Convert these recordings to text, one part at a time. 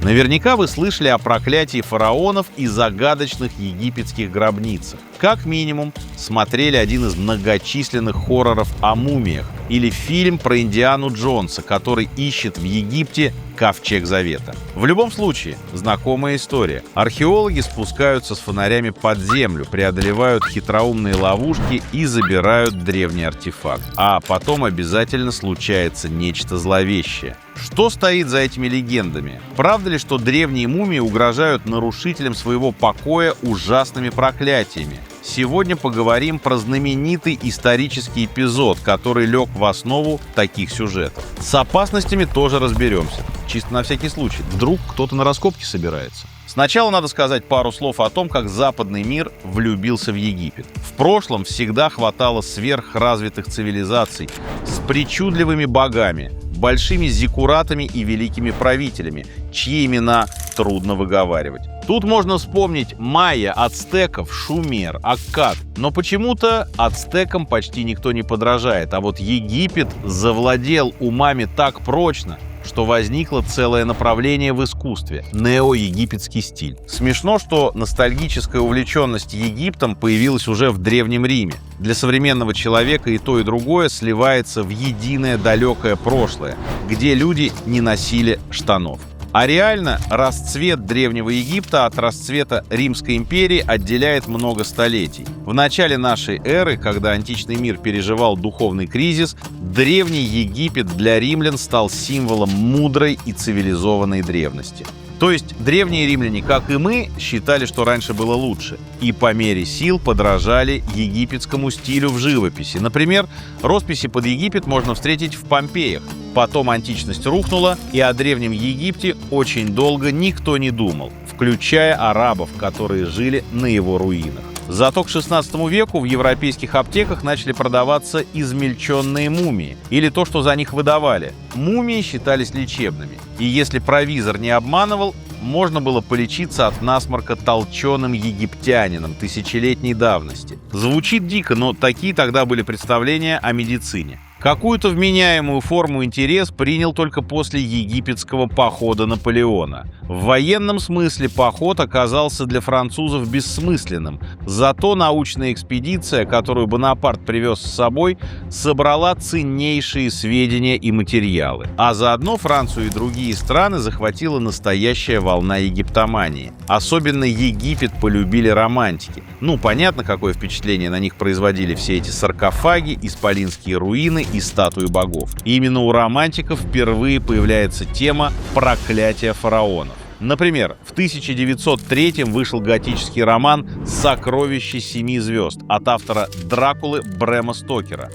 Наверняка вы слышали о проклятии фараонов и загадочных египетских гробницах. Как минимум, смотрели один из многочисленных хорроров о мумиях или фильм про Индиану Джонса, который ищет в Египте Ковчег Завета. В любом случае, знакомая история. Археологи спускаются с фонарями под землю, преодолевают хитроумные ловушки и забирают древний артефакт. А потом обязательно случается нечто зловещее. Что стоит за этими легендами? Правда ли, что древние мумии угрожают нарушителям своего покоя ужасными проклятиями? Сегодня поговорим про знаменитый исторический эпизод, который лег в основу таких сюжетов. С опасностями тоже разберемся. Чисто на всякий случай. Вдруг кто-то на раскопки собирается. Сначала надо сказать пару слов о том, как западный мир влюбился в Египет. В прошлом всегда хватало сверхразвитых цивилизаций с причудливыми богами, большими зиккуратами и великими правителями, чьи имена трудно выговаривать. Тут можно вспомнить майя, ацтеков, шумер, аккад. Но почему-то ацтекам почти никто не подражает, а вот Египет завладел умами так прочно, что возникло целое направление в искусстве – неоегипетский стиль. Смешно, что ностальгическая увлеченность Египтом появилась уже в Древнем Риме. Для современного человека и то, и другое сливается в единое далекое прошлое, где люди не носили штанов. А реально расцвет Древнего Египта от расцвета Римской империи отделяет много столетий. В начале нашей эры, когда античный мир переживал духовный кризис, Древний Египет для римлян стал символом мудрой и цивилизованной древности. То есть древние римляне, как и мы, считали, что раньше было лучше, и по мере сил подражали египетскому стилю в живописи. Например, росписи под Египет можно встретить в Помпеях. Потом античность рухнула, и о Древнем Египте очень долго никто не думал, включая арабов, которые жили на его руинах. Зато к XVI веку в европейских аптеках начали продаваться измельченные мумии, или то, что за них выдавали. Мумии считались лечебными, и если провизор не обманывал, можно было полечиться от насморка толченым египтянином тысячелетней давности. Звучит дико, но такие тогда были представления о медицине. Какую-то вменяемую форму интерес принял только после египетского похода Наполеона. В военном смысле поход оказался для французов бессмысленным, зато научная экспедиция, которую Бонапарт привез с собой, собрала ценнейшие сведения и материалы. А заодно Францию и другие страны захватила настоящая волна египтомании. Особенно Египет полюбили романтики. Понятно, какое впечатление на них производили все эти саркофаги, исполинские руины и статуи богов. Именно у романтиков впервые появляется тема проклятия фараонов. Например, в 1903-м вышел готический роман «Сокровище семи звезд» от автора Дракулы Брэма Стокера.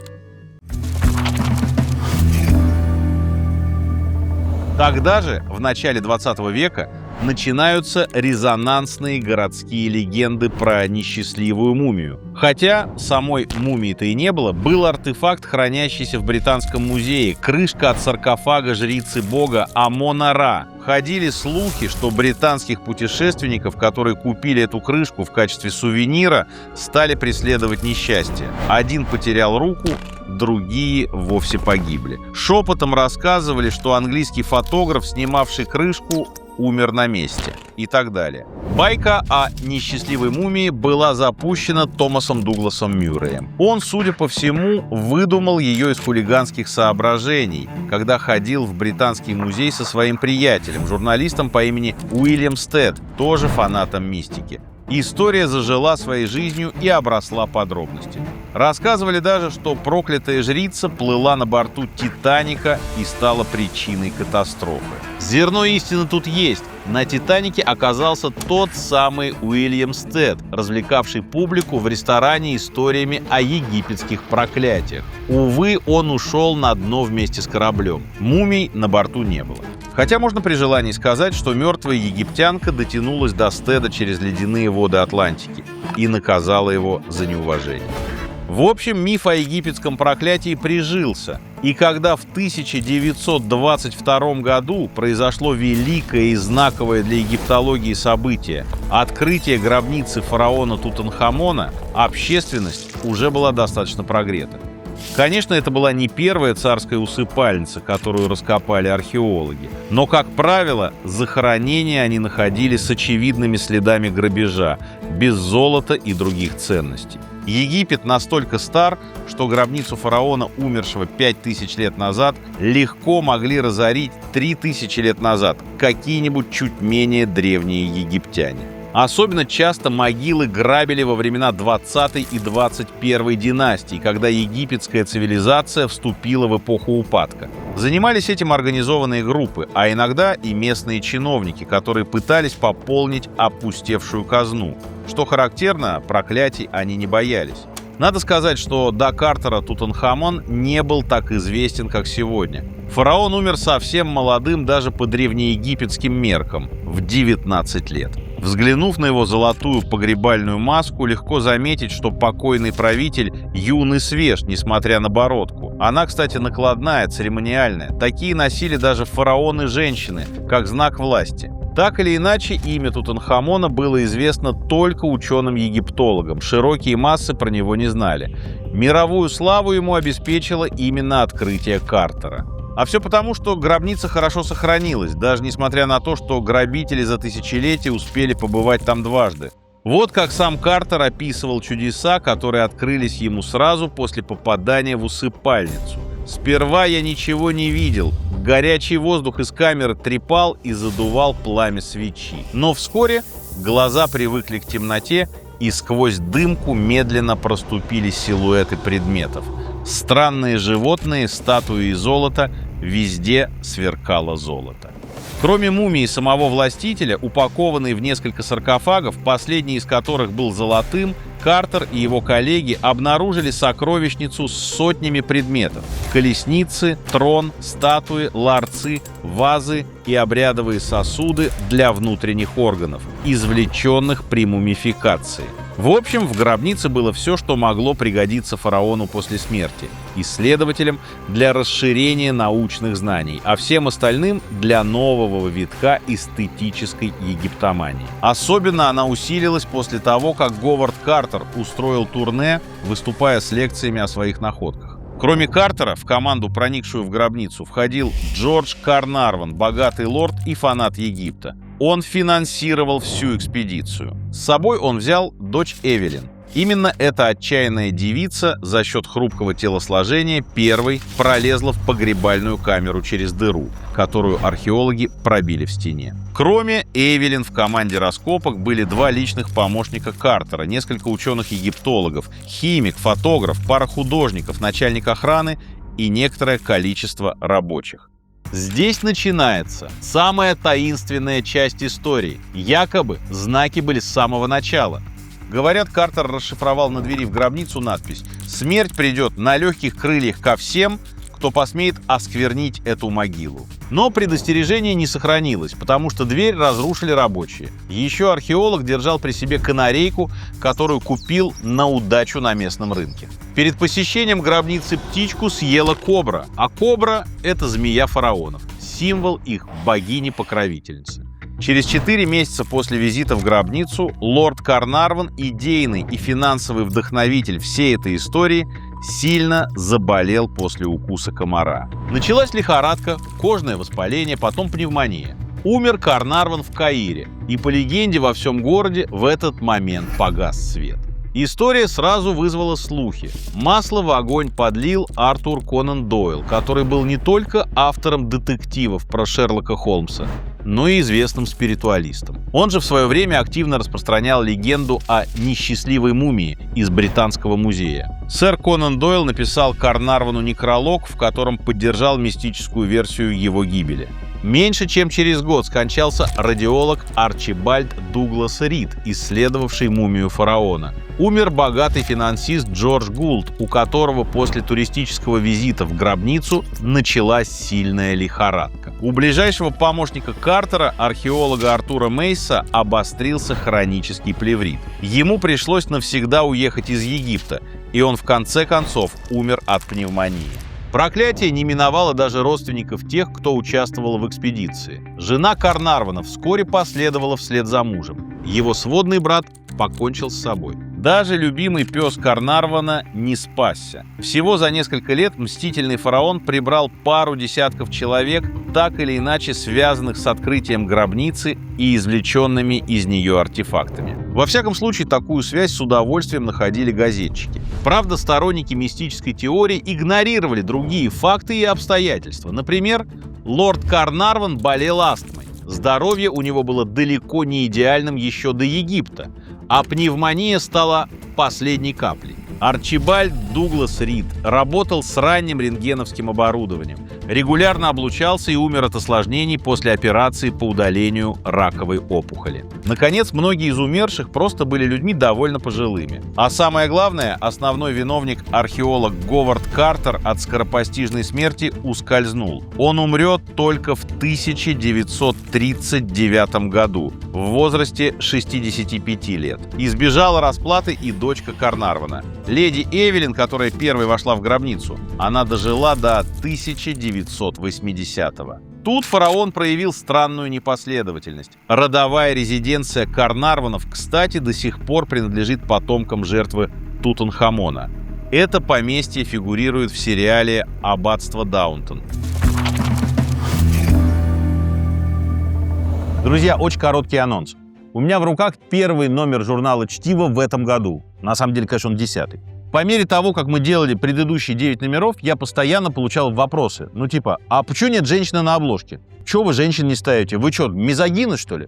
Тогда же, в начале 20 века, начинаются резонансные городские легенды про несчастливую мумию. Хотя самой мумии-то и не было, был артефакт, хранящийся в Британском музее, крышка от саркофага жрицы бога Амона-Ра. Ходили слухи, что британских путешественников, которые купили эту крышку в качестве сувенира, стали преследовать несчастье. Один потерял руку, другие вовсе погибли. Шепотом рассказывали, что английский фотограф, снимавший крышку, умер на месте и так далее. Байка о несчастливой мумии была запущена Томасом Дугласом Мюрреем. Он, судя по всему, выдумал ее из хулиганских соображений, когда ходил в Британский музей со своим приятелем, журналистом по имени Уильям Стед, тоже фанатом мистики. История зажила своей жизнью и обросла подробностями. Рассказывали даже, что проклятая жрица плыла на борту «Титаника» и стала причиной катастрофы. Зерно истины тут есть. На «Титанике» оказался тот самый Уильям Стед, развлекавший публику в ресторане историями о египетских проклятиях. Увы, он ушел на дно вместе с кораблем. Мумий на борту не было. Хотя можно при желании сказать, что мертвая египтянка дотянулась до Стеда через ледяные воды Атлантики и наказала его за неуважение. В общем, миф о египетском проклятии прижился. И когда в 1922 году произошло великое и знаковое для египтологии событие – открытие гробницы фараона Тутанхамона, общественность уже была достаточно прогрета. Конечно, это была не первая царская усыпальница, которую раскопали археологи, но, как правило, захоронения они находили с очевидными следами грабежа, без золота и других ценностей. Египет настолько стар, что гробницу фараона, умершего 5000 лет назад, легко могли разорить 3000 лет назад какие-нибудь чуть менее древние египтяне. Особенно часто могилы грабили во времена 20 и 21 династий, когда египетская цивилизация вступила в эпоху упадка. Занимались этим организованные группы, а иногда и местные чиновники, которые пытались пополнить опустевшую казну. Что характерно, проклятий они не боялись. Надо сказать, что до Картера Тутанхамон не был так известен, как сегодня. Фараон умер совсем молодым даже по древнеегипетским меркам – в 19 лет. Взглянув на его золотую погребальную маску, легко заметить, что покойный правитель юн и свеж, несмотря на бородку. Она, кстати, накладная, церемониальная. Такие носили даже фараоны-женщины, как знак власти. Так или иначе, имя Тутанхамона было известно только ученым-египтологам. Широкие массы про него не знали. Мировую славу ему обеспечило именно открытие Картера. А все потому, что гробница хорошо сохранилась, даже несмотря на то, что грабители за тысячелетия успели побывать там дважды. Вот как сам Картер описывал чудеса, которые открылись ему сразу после попадания в усыпальницу. «Сперва я ничего не видел. Горячий воздух из камеры трепал и задувал пламя свечи. Но вскоре глаза привыкли к темноте, и сквозь дымку медленно проступили силуэты предметов. Странные животные, статуи из золота, везде сверкало золото». Кроме мумии самого властителя, упакованной в несколько саркофагов, последний из которых был золотым, Картер и его коллеги обнаружили сокровищницу с сотнями предметов: колесницы, трон, статуи, ларцы, вазы и обрядовые сосуды для внутренних органов, извлеченных при мумификации. В общем, в гробнице было все, что могло пригодиться фараону после смерти, исследователям для расширения научных знаний, а всем остальным для нового витка эстетической египтомании. Особенно она усилилась после того, как Говард Картер устроил турне, выступая с лекциями о своих находках. Кроме Картера, в команду, проникшую в гробницу, входил Джордж Карнарвон, богатый лорд и фанат Египта. Он финансировал всю экспедицию. С собой он взял дочь Эвелин. Именно эта отчаянная девица за счет хрупкого телосложения первой пролезла в погребальную камеру через дыру, которую археологи пробили в стене. Кроме Эвелин в команде раскопок были два личных помощника Картера, несколько ученых-египтологов, химик, фотограф, пара художников, начальник охраны и некоторое количество рабочих. Здесь начинается самая таинственная часть истории. Якобы знаки были с самого начала. Говорят, Картер расшифровал на двери в гробницу надпись: «Смерть придет на легких крыльях ко всем, кто посмеет осквернить эту могилу». Но предостережение не сохранилось, потому что дверь разрушили рабочие. Еще археолог держал при себе канарейку, которую купил на удачу на местном рынке. Перед посещением гробницы птичку съела кобра, а кобра – это змея фараонов, символ их богини-покровительницы. Через 4 месяца после визита в гробницу лорд Карнарвон, идейный и финансовый вдохновитель всей этой истории, сильно заболел после укуса комара. Началась лихорадка, кожное воспаление, потом пневмония. Умер Карнарвон в Каире, и по легенде во всем городе в этот момент погас свет. История сразу вызвала слухи. Масло в огонь подлил Артур Конан Дойл, который был не только автором детективов про Шерлока Холмса, но и известным спиритуалистом. Он же в свое время активно распространял легенду о несчастливой мумии из Британского музея. Сэр Конан Дойл написал Карнарвону некролог, в котором поддержал мистическую версию его гибели. Меньше чем через год скончался радиолог Арчибальд Дуглас Рид, исследовавший мумию фараона. Умер богатый финансист Джордж Гулд, у которого после туристического визита в гробницу началась сильная лихорадка. У ближайшего помощника Картера, археолога Артура Мейса, обострился хронический плеврит. Ему пришлось навсегда уехать из Египта, и он в конце концов умер от пневмонии. Проклятие не миновало даже родственников тех, кто участвовал в экспедиции. Жена Карнарвона вскоре последовала вслед за мужем. Его сводный брат покончил с собой. Даже любимый пес Карнарвона не спасся. Всего за несколько лет мстительный фараон прибрал пару десятков человек, так или иначе связанных с открытием гробницы и извлеченными из нее артефактами. Во всяком случае, такую связь с удовольствием находили газетчики. Правда, сторонники мистической теории игнорировали другие факты и обстоятельства. Например, лорд Карнарвон болел астмой. Здоровье у него было далеко не идеальным еще до Египта, а пневмония стала последней каплей. Арчибальд Дуглас Рид работал с ранним рентгеновским оборудованием, регулярно облучался и умер от осложнений после операции по удалению раковой опухоли. Наконец, многие из умерших просто были людьми довольно пожилыми. А самое главное, основной виновник, археолог Говард Картер, от скоропостижной смерти ускользнул. Он умрет только в 1939 году, в возрасте 65 лет. Избежала расплаты и дочка Карнарвона. Леди Эвелин, которая первой вошла в гробницу, она дожила до 1980-го. Тут фараон проявил странную непоследовательность. Родовая резиденция Карнарвонов, кстати, до сих пор принадлежит потомкам жертвы Тутанхамона. Это поместье фигурирует в сериале «Аббатство Даунтон». Друзья, очень короткий анонс. У меня в руках первый номер журнала «Чтиво» в этом году. На самом деле, конечно, он 10-й. По мере того, как мы делали предыдущие 9 номеров, я постоянно получал вопросы. Ну типа, а почему нет женщины на обложке? Чего вы женщин не ставите? Вы что, мизогины, что ли?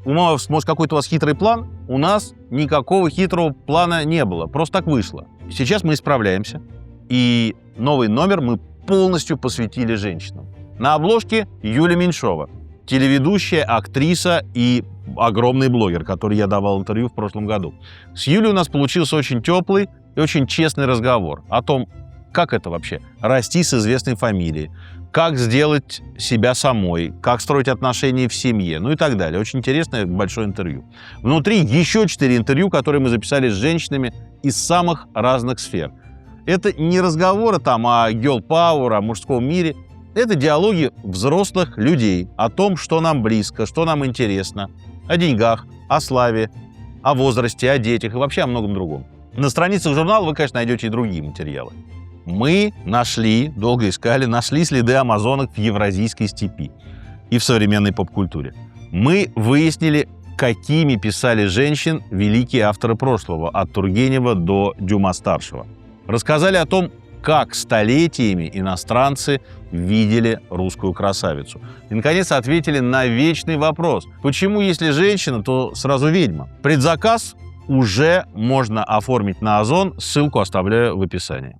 Может, какой-то у вас хитрый план? У нас никакого хитрого плана не было. Просто так вышло. Сейчас мы исправляемся. И новый номер мы полностью посвятили женщинам. На обложке Юлия Меньшова. Телеведущая, актриса и огромный блогер, который я давал интервью в прошлом году. С Юлей у нас получился очень теплый и очень честный разговор о том, как это вообще расти с известной фамилией, как сделать себя самой, как строить отношения в семье, ну и так далее. Очень интересное большое интервью. Внутри еще 4 интервью, которые мы записали с женщинами из самых разных сфер. Это не разговоры там о girl power, о мужском мире. Это диалоги взрослых людей о том, что нам близко, что нам интересно, о деньгах, о славе, о возрасте, о детях и вообще о многом другом. На страницах журнала вы, конечно, найдете и другие материалы. Мы долго искали, нашли следы амазонок в евразийской степи и в современной поп-культуре. Мы выяснили, какими писали женщин великие авторы прошлого, от Тургенева до Дюма-старшего. Рассказали о том, как столетиями иностранцы видели русскую красавицу. И, наконец, ответили на вечный вопрос. Почему, если женщина, то сразу ведьма? Предзаказ уже можно оформить на Озон. Ссылку оставляю в описании.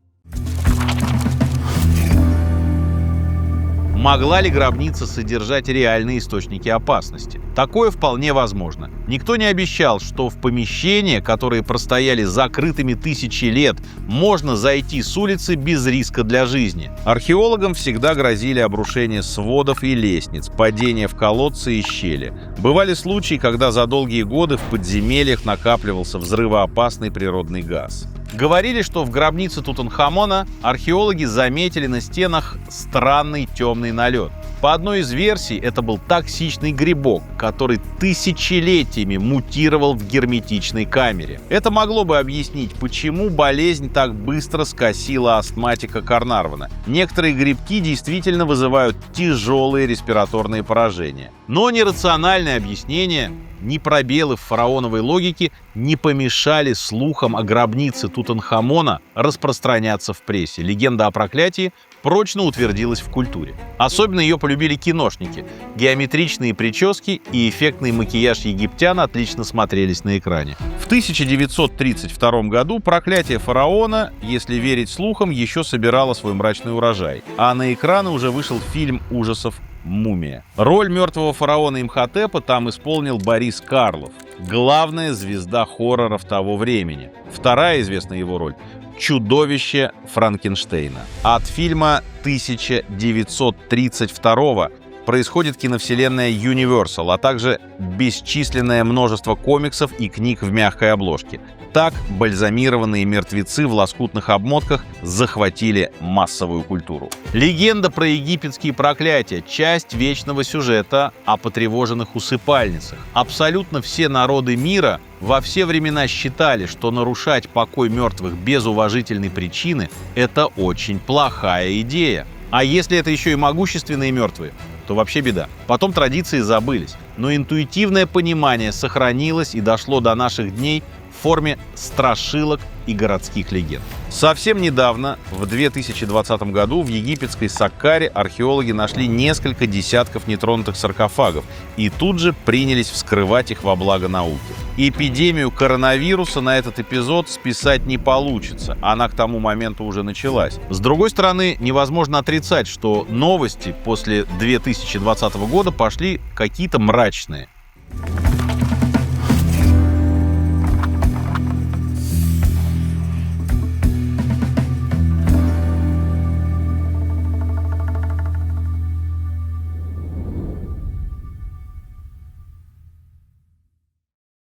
Могла ли гробница содержать реальные источники опасности? Такое вполне возможно. Никто не обещал, что в помещения, которые простояли закрытыми тысячи лет, можно зайти с улицы без риска для жизни. Археологам всегда грозили обрушение сводов и лестниц, падение в колодцы и щели. Бывали случаи, когда за долгие годы в подземельях накапливался взрывоопасный природный газ. Говорили, что в гробнице Тутанхамона археологи заметили на стенах странный темный налет. По одной из версий, это был токсичный грибок, который тысячелетиями мутировал в герметичной камере. Это могло бы объяснить, почему болезнь так быстро скосила астматика Карнарвона. Некоторые грибки действительно вызывают тяжелые респираторные поражения. Но нерациональное объяснение, ни пробелы в фараоновой логике не помешали слухам о гробнице Тутанхамона распространяться в прессе. Легенда о проклятии прочно утвердилась в культуре. Особенно ее полюбили киношники. Геометричные прически и эффектный макияж египтян отлично смотрелись на экране. В 1932 году проклятие фараона, если верить слухам, еще собирало свой мрачный урожай. А на экраны уже вышел фильм ужасов «Мумия». Роль мертвого фараона Имхотепа там исполнил Борис Карлов, главная звезда хорроров того времени. Вторая известная его роль — чудовище Франкенштейна. От фильма 1932 происходит киновселенная Universal, а также бесчисленное множество комиксов и книг в мягкой обложке. Так бальзамированные мертвецы в лоскутных обмотках захватили массовую культуру. Легенда про египетские проклятия – часть вечного сюжета о потревоженных усыпальницах. Абсолютно все народы мира во все времена считали, что нарушать покой мертвых без уважительной причины – это очень плохая идея. А если это еще и могущественные мертвые, то вообще беда. Потом традиции забылись, но интуитивное понимание сохранилось и дошло до наших дней в форме страшилок и городских легенд. Совсем недавно, в 2020 году, в египетской Саккаре археологи нашли несколько десятков нетронутых саркофагов и тут же принялись вскрывать их во благо науки. Эпидемию коронавируса на этот эпизод списать не получится, она к тому моменту уже началась. С другой стороны, невозможно отрицать, что новости после 2020 года пошли какие-то мрачные.